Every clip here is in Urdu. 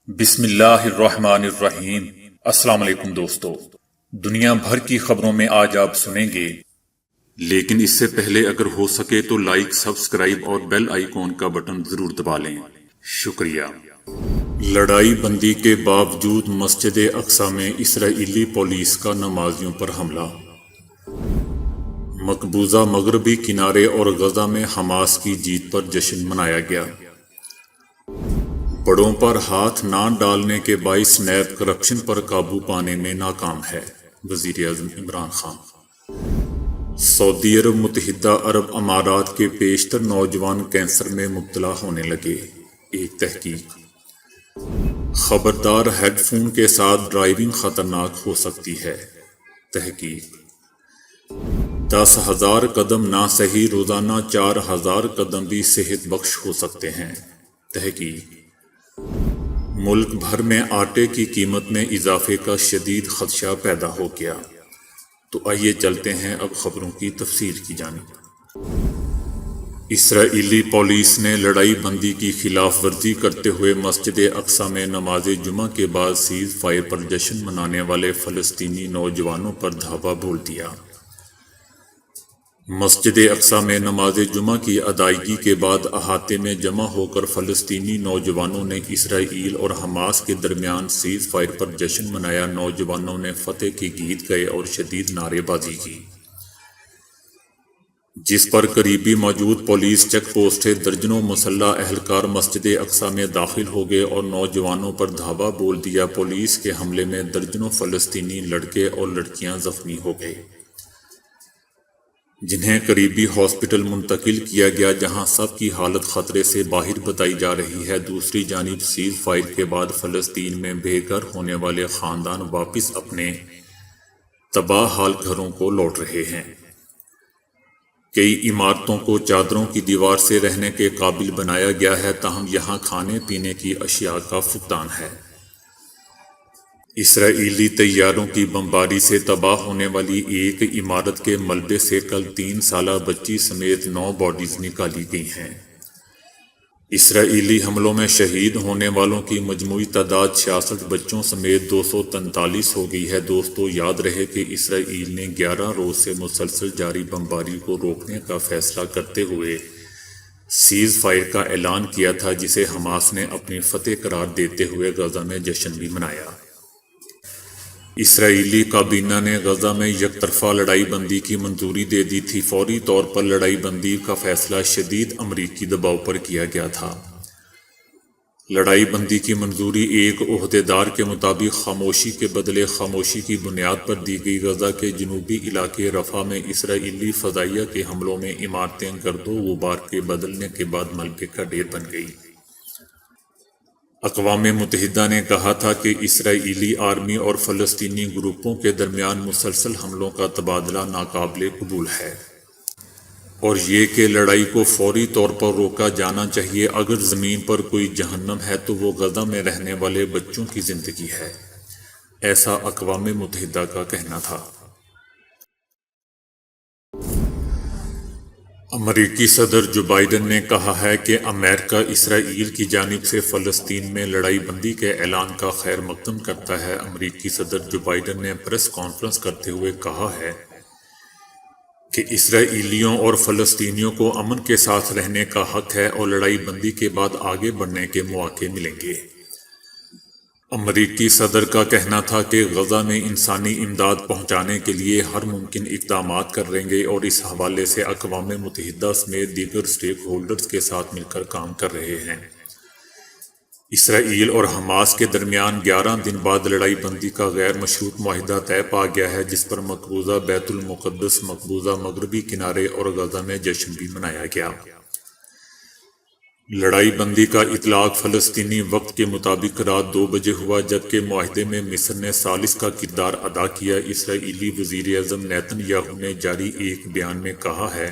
بسم اللہ الرحمن الرحیم۔ السلام علیکم دوستو، دنیا بھر کی خبروں میں آج آپ سنیں گے، لیکن اس سے پہلے اگر ہو سکے تو لائک، سبسکرائب اور بیل آئیکن کا بٹن ضرور دبا لیں۔ شکریہ۔ لڑائی بندی کے باوجود مسجد اقصی میں اسرائیلی پولیس کا نمازیوں پر حملہ۔ مقبوضہ مغربی کنارے اور غزہ میں حماس کی جیت پر جشن منایا گیا۔ بڑوں پر ہاتھ نہ ڈالنے کے باعث نیب کرپشن پر قابو پانے میں ناکام ہے، وزیر اعظم عمران خان۔ سعودی عرب متحدہ عرب امارات کے بیشتر نوجوان کینسر میں مبتلا ہونے لگے، ایک تحقیق۔ خبردار ہیڈ فون کے ساتھ ڈرائیونگ خطرناک ہو سکتی ہے، تحقیق۔ 10,000 قدم نہ صحیح، روزانہ 4,000 قدم بھی صحت بخش ہو سکتے ہیں، تحقیق۔ ملک بھر میں آٹے کی قیمت میں اضافے کا شدید خدشہ پیدا ہو گیا۔ تو آئیے چلتے ہیں اب خبروں کی تفصیل کی جانب۔ اسرائیلی پولیس نے لڑائی بندی کی خلاف ورزی کرتے ہوئے مسجد اقصی میں نماز جمعہ کے بعد سیز فائر پر جشن منانے والے فلسطینی نوجوانوں پر دھاوا بول دیا۔ مسجد اقصی میں نماز جمعہ کی ادائیگی کے بعد احاطے میں جمع ہو کر فلسطینی نوجوانوں نے اسرائیل اور حماس کے درمیان سیز فائر پر جشن منایا۔ نوجوانوں نے فتح کے گیت گائے اور شدید نعرے بازی کی، جس پر قریبی موجود پولیس چیک پوسٹ سے درجنوں مسلح اہلکار مسجد اقصی میں داخل ہو گئے اور نوجوانوں پر دھاوا بول دیا۔ پولیس کے حملے میں درجنوں فلسطینی لڑکے اور لڑکیاں زخمی ہو گئے، جنہیں قریبی ہاسپٹل منتقل کیا گیا، جہاں سب کی حالت خطرے سے باہر بتائی جا رہی ہے۔ دوسری جانب سیز فائر کے بعد فلسطین میں بے گھر ہونے والے خاندان واپس اپنے تباہ حال گھروں کو لوٹ رہے ہیں۔ کئی عمارتوں کو چادروں کی دیوار سے رہنے کے قابل بنایا گیا ہے، تاہم یہاں کھانے پینے کی اشیاء کا فقدان ہے۔ اسرائیلی طیاروں کی بمباری سے تباہ ہونے والی ایک عمارت کے ملبے سے کل 3 سالہ بچی سمیت 9 باڈیز نکالی گئی ہیں۔ اسرائیلی حملوں میں شہید ہونے والوں کی مجموعی تعداد 66 بچوں سمیت 243 ہو گئی ہے۔ دوستو، یاد رہے کہ اسرائیل نے 11 روز سے مسلسل جاری بمباری کو روکنے کا فیصلہ کرتے ہوئے سیز فائر کا اعلان کیا تھا، جسے حماس نے اپنی فتح قرار دیتے ہوئے غزہ میں جشن بھی منایا۔ اسرائیلی کابینہ نے غزہ میں یک طرفہ لڑائی بندی کی منظوری دے دی تھی۔ فوری طور پر لڑائی بندی کا فیصلہ شدید امریکی دباؤ پر کیا گیا تھا۔ لڑائی بندی کی منظوری ایک عہدیدار کے مطابق خاموشی کے بدلے خاموشی کی بنیاد پر دی گئی۔ غزہ کے جنوبی علاقے رفح میں اسرائیلی فضائیہ کے حملوں میں عمارتیں گرد و غبار کے بدلنے کے بعد ملبے کا ڈھیر بن گئی۔ اقوام متحدہ نے کہا تھا کہ اسرائیلی آرمی اور فلسطینی گروپوں کے درمیان مسلسل حملوں کا تبادلہ ناقابل قبول ہے، اور یہ کہ لڑائی کو فوری طور پر روکا جانا چاہیے۔ اگر زمین پر کوئی جہنم ہے تو وہ غزہ میں رہنے والے بچوں کی زندگی ہے، ایسا اقوام متحدہ کا کہنا تھا۔ امریکی صدر جو بائیڈن نے کہا ہے کہ امریکہ اسرائیل کی جانب سے فلسطین میں لڑائی بندی کے اعلان کا خیر مقدم کرتا ہے۔ امریکی صدر جو بائیڈن نے پریس کانفرنس کرتے ہوئے کہا ہے کہ اسرائیلیوں اور فلسطینیوں کو امن کے ساتھ رہنے کا حق ہے اور لڑائی بندی کے بعد آگے بڑھنے کے مواقع ملیں گے۔ امریکی صدر کا کہنا تھا کہ غزہ میں انسانی امداد پہنچانے کے لیے ہر ممکن اقدامات کر رہیں گے اور اس حوالے سے اقوام متحدہ سمیت دیگر اسٹیک ہولڈرز کے ساتھ مل کر کام کر رہے ہیں۔ اسرائیل اور حماس کے درمیان 11 دن بعد لڑائی بندی کا غیر مشروط معاہدہ طے پا گیا ہے، جس پر مقبوضہ بیت المقدس، مقبوضہ مغربی کنارے اور غزہ میں جشن بھی منایا گیا۔ لڑائی بندی کا اطلاق فلسطینی وقت کے مطابق رات 2 بجے ہوا، جبکہ معاہدے میں مصر نے ثالث کا کردار ادا کیا۔ اسرائیلی وزیر اعظم نیتن یاہو نے جاری ایک بیان میں کہا ہے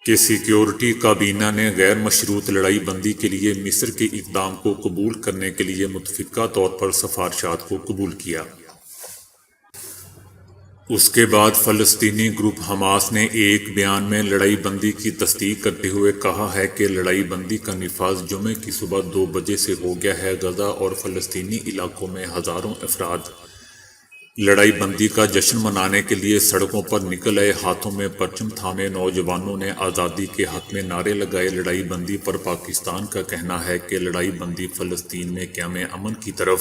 کہ سیکیورٹی کابینہ نے غیر مشروط لڑائی بندی کے لیے مصر کے اقدام کو قبول کرنے کے لیے متفقہ طور پر سفارشات کو قبول کیا۔ اس کے بعد فلسطینی گروپ حماس نے ایک بیان میں لڑائی بندی کی تصدیق کرتے ہوئے کہا ہے کہ لڑائی بندی کا نفاذ جمعے کی صبح 2 بجے سے ہو گیا ہے۔ غزہ اور فلسطینی علاقوں میں ہزاروں افراد لڑائی بندی کا جشن منانے کے لیے سڑکوں پر نکل آئے۔ ہاتھوں میں پرچم تھامے نوجوانوں نے آزادی کے حق میں نعرے لگائے۔ لڑائی بندی پر پاکستان کا کہنا ہے کہ لڑائی بندی فلسطین میں قیام امن کی طرف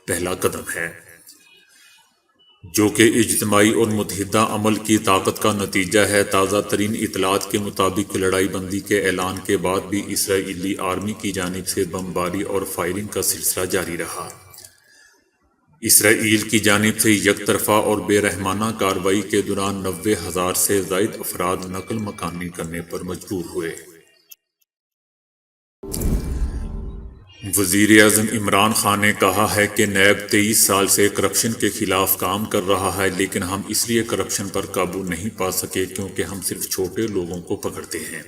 پہلا قدم ہے، جو کہ اجتماعی اور متحدہ عمل کی طاقت کا نتیجہ ہے۔ تازہ ترین اطلاعات کے مطابق لڑائی بندی کے اعلان کے بعد بھی اسرائیلی آرمی کی جانب سے بمباری اور فائرنگ کا سلسلہ جاری رہا۔ اسرائیل کی جانب سے یک طرفہ اور بے رحمانہ کارروائی کے دوران 90,000 سے زائد افراد نقل مکانی کرنے پر مجبور ہوئے۔ وزیر اعظم عمران خان نے کہا ہے کہ نیب 23 سال سے کرپشن کے خلاف کام کر رہا ہے، لیکن ہم اس لیے کرپشن پر قابو نہیں پا سکے کیونکہ ہم صرف چھوٹے لوگوں کو پکڑتے ہیں۔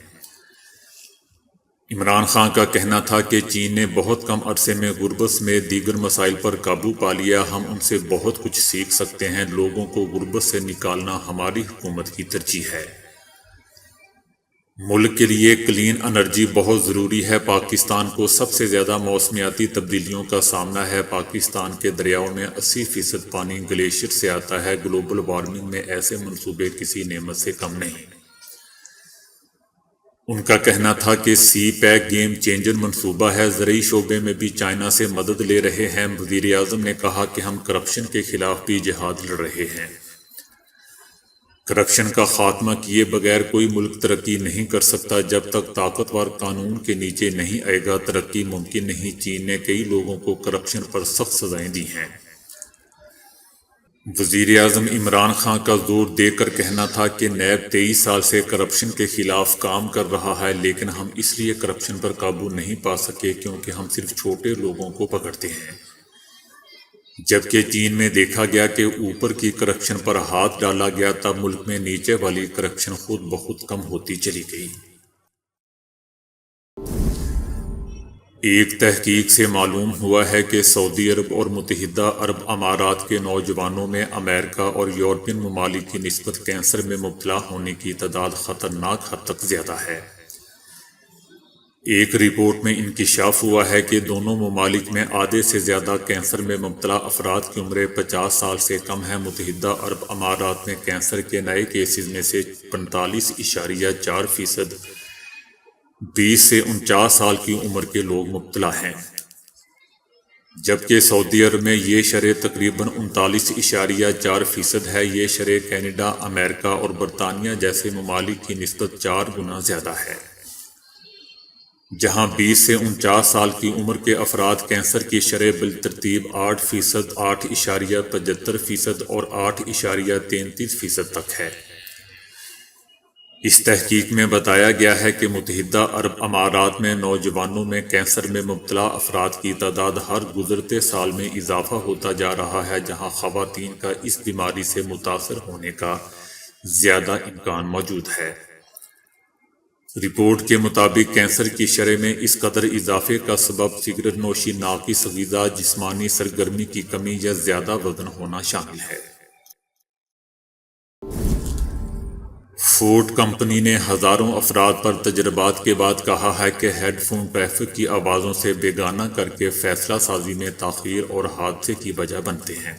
عمران خان کا کہنا تھا کہ چین نے بہت کم عرصے میں غربت سمیت دیگر مسائل پر قابو پا لیا۔ ہم ان سے بہت کچھ سیکھ سکتے ہیں۔ لوگوں کو غربت سے نکالنا ہماری حکومت کی ترجیح ہے۔ ملک کے لیے کلین انرجی بہت ضروری ہے۔ پاکستان کو سب سے زیادہ موسمیاتی تبدیلیوں کا سامنا ہے۔ پاکستان کے دریاؤں میں 80% پانی گلیشیئر سے آتا ہے۔ گلوبل وارمنگ میں ایسے منصوبے کسی نعمت سے کم نہیں۔ ان کا کہنا تھا کہ سی پیک گیم چینجر منصوبہ ہے۔ زرعی شعبے میں بھی چائنا سے مدد لے رہے ہیں۔ وزیر اعظم نے کہا کہ ہم کرپشن کے خلاف بھی جہاد لڑ رہے ہیں۔ کرپشن کا خاتمہ کیے بغیر کوئی ملک ترقی نہیں کر سکتا۔ جب تک طاقتور قانون کے نیچے نہیں آئے گا، ترقی ممکن نہیں۔ چین نے کئی لوگوں کو کرپشن پر سخت سزائیں دی ہیں۔ وزیر اعظم عمران خان کا زور دے کر کہنا تھا کہ نیب 23 سال سے کرپشن کے خلاف کام کر رہا ہے، لیکن ہم اس لیے کرپشن پر قابو نہیں پا سکے کیونکہ ہم صرف چھوٹے لوگوں کو پکڑتے ہیں۔ جبکہ چین میں دیکھا گیا کہ اوپر کی کرپشن پر ہاتھ ڈالا گیا، تب ملک میں نیچے والی کرپشن خود بخود کم ہوتی چلی گئی۔ ایک تحقیق سے معلوم ہوا ہے کہ سعودی عرب اور متحدہ عرب امارات کے نوجوانوں میں امریکہ اور یورپین ممالک کی نسبت کینسر میں مبتلا ہونے کی تعداد خطرناک حد تک زیادہ ہے۔ ایک رپورٹ میں انکشاف ہوا ہے کہ دونوں ممالک میں آدھے سے زیادہ کینسر میں مبتلا افراد کی عمر 50 سال سے کم ہے۔ متحدہ عرب امارات میں کینسر کے نئے کیسز میں سے 45.4% 20 سے 49 سال کی عمر کے لوگ مبتلا ہیں، جبکہ سعودی عرب میں یہ شرح تقریباً 39.4% ہے۔ یہ شرح کینیڈا، امریکہ اور برطانیہ جیسے ممالک کی نسبت 4 گنا زیادہ ہے، جہاں 20 سے 49 سال کی عمر کے افراد کینسر کی شرح بالترتیب 8%، 8.75% اور 8.33% تک ہے۔ اس تحقیق میں بتایا گیا ہے کہ متحدہ عرب امارات میں نوجوانوں میں کینسر میں مبتلا افراد کی تعداد ہر گزرتے سال میں اضافہ ہوتا جا رہا ہے، جہاں خواتین کا اس بیماری سے متاثر ہونے کا زیادہ امکان موجود ہے۔ رپورٹ کے مطابق کینسر کی شرح میں اس قدر اضافے کا سبب سگریٹ نوشی، ناقص غذا، جسمانی سرگرمی کی کمی یا زیادہ وزن ہونا شامل ہے۔ فورڈ کمپنی نے ہزاروں افراد پر تجربات کے بعد کہا ہے کہ ہیڈ فون ٹریفک کی آوازوں سے بیگانہ کر کے فیصلہ سازی میں تاخیر اور حادثے کی وجہ بنتے ہیں۔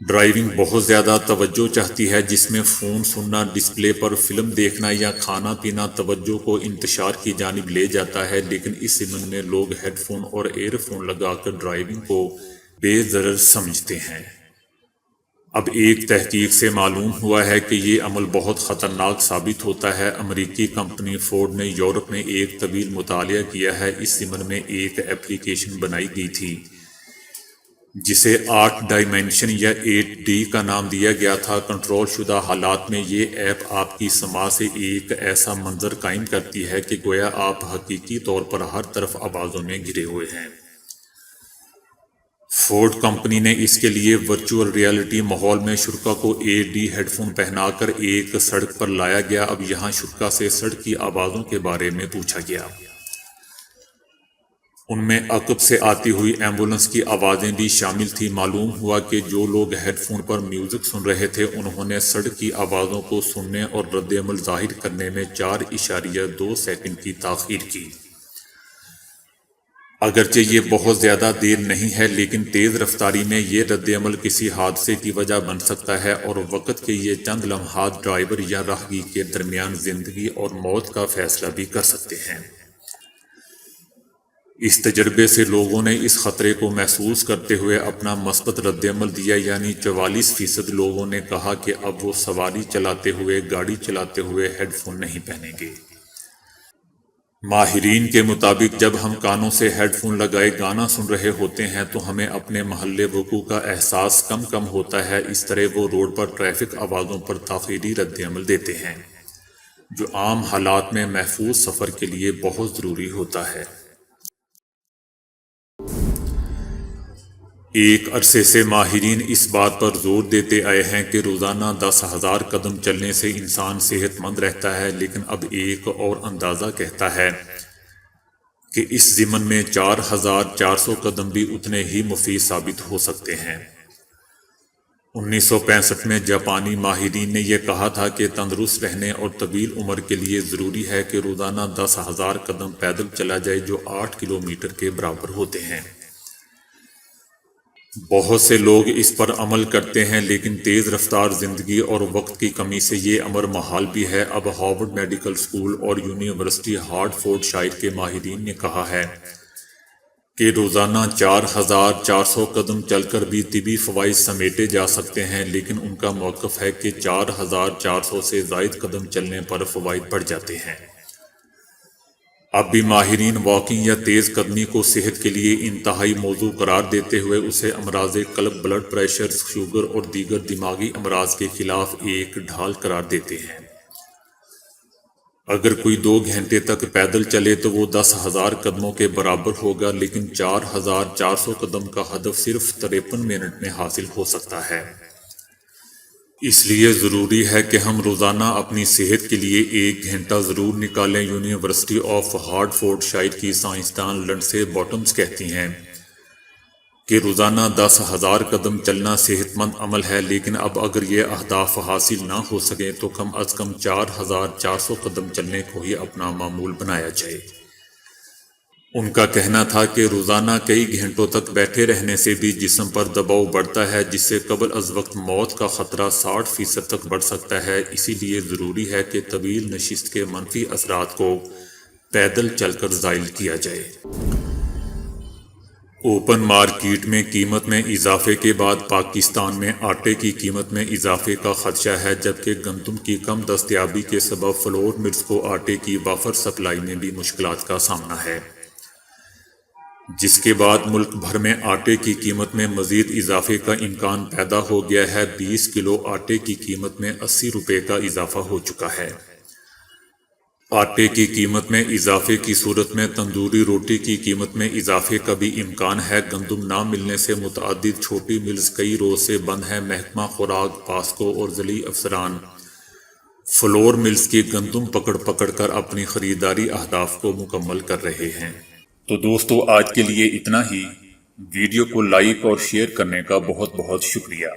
ڈرائیونگ بہت زیادہ توجہ چاہتی ہے، جس میں فون سننا، ڈسپلے پر فلم دیکھنا یا کھانا پینا توجہ کو انتشار کی جانب لے جاتا ہے، لیکن اس ضمن میں لوگ ہیڈ فون اور ایئر فون لگا کر ڈرائیونگ کو بے ضرر سمجھتے ہیں۔ اب ایک تحقیق سے معلوم ہوا ہے کہ یہ عمل بہت خطرناک ثابت ہوتا ہے۔ امریکی کمپنی فورڈ نے یورپ میں ایک طویل مطالعہ کیا ہے۔ اس ضمن میں ایک ایپلیکیشن بنائی گئی تھی جسے 8 ڈائمینشن یا 8D کا نام دیا گیا تھا۔ کنٹرول شدہ حالات میں یہ ایپ آپ کی سماع سے ایک ایسا منظر قائم کرتی ہے کہ گویا آپ حقیقی طور پر ہر طرف آوازوں میں گھرے ہوئے ہیں۔ فورڈ کمپنی نے اس کے لیے ورچوئل ریئلٹی ماحول میں شرکاء کو 8D ہیڈ فون پہنا کر ایک سڑک پر لایا گیا۔ اب یہاں شرکاء سے سڑک کی آوازوں کے بارے میں پوچھا گیا۔ ان میں عقب سے آتی ہوئی ایمبولنس کی آوازیں بھی شامل تھی۔ معلوم ہوا کہ جو لوگ ہیڈ فون پر میوزک سن رہے تھے انہوں نے سڑک کی آوازوں کو سننے اور رد عمل ظاہر کرنے میں 4.2 سیکنڈ کی تاخیر کی۔ اگرچہ یہ بہت زیادہ دیر نہیں ہے، لیکن تیز رفتاری میں یہ رد عمل کسی حادثے کی وجہ بن سکتا ہے، اور وقت کے یہ چند لمحات ڈرائیور یا راہگیر کے درمیان زندگی اور موت کا فیصلہ بھی کر سکتے ہیں۔ اس تجربے سے لوگوں نے اس خطرے کو محسوس کرتے ہوئے اپنا مثبت رد عمل دیا، یعنی 44% لوگوں نے کہا کہ اب وہ سواری چلاتے ہوئے، گاڑی چلاتے ہوئے ہیڈ فون نہیں پہنیں گے۔ ماہرین کے مطابق جب ہم کانوں سے ہیڈ فون لگائے گانا سن رہے ہوتے ہیں تو ہمیں اپنے محل وقوع کا احساس کم ہوتا ہے۔ اس طرح وہ روڈ پر ٹریفک آوازوں پر تاخیری رد عمل دیتے ہیں، جو عام حالات میں محفوظ سفر کے لیے بہت ضروری ہوتا ہے۔ ایک عرصے سے ماہرین اس بات پر زور دیتے آئے ہیں کہ روزانہ 10,000 قدم چلنے سے انسان صحت مند رہتا ہے، لیکن اب ایک اور اندازہ کہتا ہے کہ اس ضمن میں 4,400 قدم بھی اتنے ہی مفید ثابت ہو سکتے ہیں۔ 1965 میں جاپانی ماہرین نے یہ کہا تھا کہ تندرست رہنے اور طویل عمر کے لیے ضروری ہے کہ روزانہ 10,000 قدم پیدل چلا جائے، جو 8 کلومیٹر کے برابر ہوتے ہیں۔ بہت سے لوگ اس پر عمل کرتے ہیں، لیکن تیز رفتار زندگی اور وقت کی کمی سے یہ امر محال بھی ہے۔ اب ہارورڈ میڈیکل اسکول اور یونیورسٹی ہارٹ فورڈ شائر کے ماہرین نے کہا ہے کہ روزانہ 4,400 قدم چل کر بھی طبی فوائد سمیٹے جا سکتے ہیں، لیکن ان کا موقف ہے کہ 4,400 سے زائد قدم چلنے پر فوائد بڑھ جاتے ہیں۔ اب بھی ماہرین واکنگ یا تیز قدمی کو صحت کے لیے انتہائی موضوع قرار دیتے ہوئے اسے امراض قلب، بلڈ پریشر، شوگر اور دیگر دماغی امراض کے خلاف ایک ڈھال قرار دیتے ہیں۔ اگر کوئی 2 گھنٹے تک پیدل چلے تو وہ 10,000 قدموں کے برابر ہوگا، لیکن 4,400 قدم کا ہدف صرف 53 منٹ میں حاصل ہو سکتا ہے۔ اس لیے ضروری ہے کہ ہم روزانہ اپنی صحت کے لیے 1 گھنٹہ ضرور نکالیں۔ University of Hertfordshire کی سائنسدان لنڈسے باٹمز کہتی ہیں کہ روزانہ 10,000 قدم چلنا صحت مند عمل ہے، لیکن اب اگر یہ اہداف حاصل نہ ہو سکیں تو کم از کم 4,400 قدم چلنے کو ہی اپنا معمول بنایا جائے۔ ان کا کہنا تھا کہ روزانہ کئی گھنٹوں تک بیٹھے رہنے سے بھی جسم پر دباؤ بڑھتا ہے، جس سے قبل از وقت موت کا خطرہ 60% تک بڑھ سکتا ہے۔ اسی لیے ضروری ہے کہ طویل نشست کے منفی اثرات کو پیدل چل کر زائل کیا جائے۔ اوپن مارکیٹ میں قیمت میں اضافے کے بعد پاکستان میں آٹے کی قیمت میں اضافے کا خدشہ ہے، جبکہ گندم کی کم دستیابی کے سبب فلور ملز کو آٹے کی وافر سپلائی میں بھی مشکلات کا سامنا ہے، جس کے بعد ملک بھر میں آٹے کی قیمت میں مزید اضافے کا امکان پیدا ہو گیا ہے۔ 20 کلو آٹے کی قیمت میں 80 روپے کا اضافہ ہو چکا ہے۔ آٹے کی قیمت میں اضافے کی صورت میں تندوری روٹی کی قیمت میں اضافے کا بھی امکان ہے۔ گندم نہ ملنے سے متعدد چھوٹی ملز کئی روز سے بند ہیں۔ محکمہ خوراک، پاسکو اور ضلعی افسران فلور ملز کی گندم پکڑ کر اپنی خریداری اہداف کو مکمل کر رہے ہیں۔ تو دوستو، آج کے لیے اتنا ہی۔ ویڈیو کو لائک اور شیئر کرنے کا بہت بہت شکریہ۔